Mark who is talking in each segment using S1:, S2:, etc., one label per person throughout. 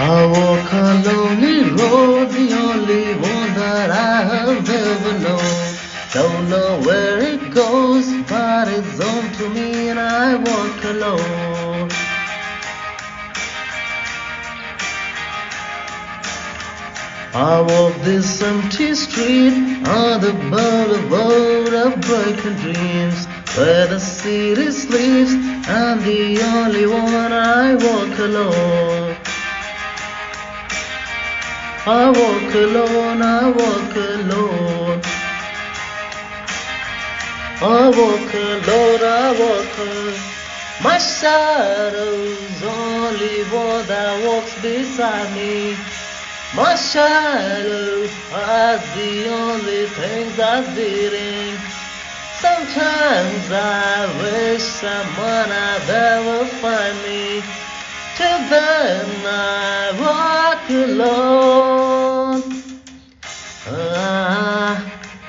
S1: I walk a lonely road, the only one that I have ever known. Don't know where it goes, but it's home to me and I walk alone. I walk this empty street on the boulevard of broken dreams, where the city sleeps and the only one I walk alone. I walk alone, I walk alone. I walk alone, I walk alone. My shadow's only one that walks beside me. My shadow is the only thing that's beating. Sometimes I wish someone would ever find me. Till then I walk alone. Ah,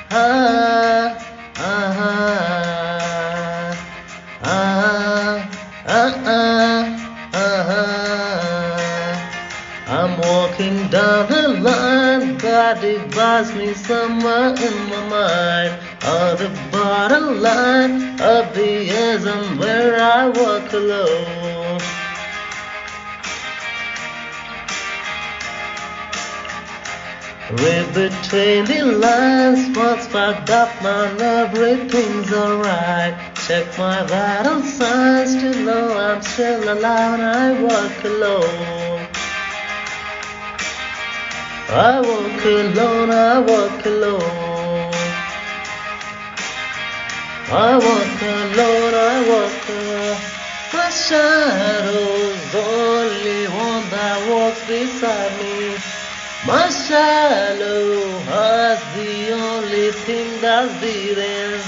S1: ah, ah, ah, ah, ah. I'm walking down the line that divides me somewhere in my mind. On the bottom line of the ism where I walk alone. Read between the lines, what's fucked up, man, everything's alright. Check my vital signs to know I'm still alive and I walk alone. I walk alone, I walk alone. I walk alone, I walk alone. My shadow's the only one that walks beside me. My shadow is the only thing that's beating.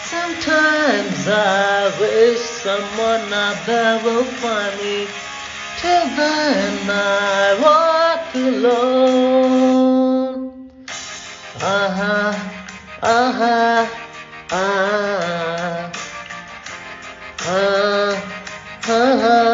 S1: Sometimes I wish someone out there will find me. Till then I walk alone. Ah, ah, ah, ah, ah, ah.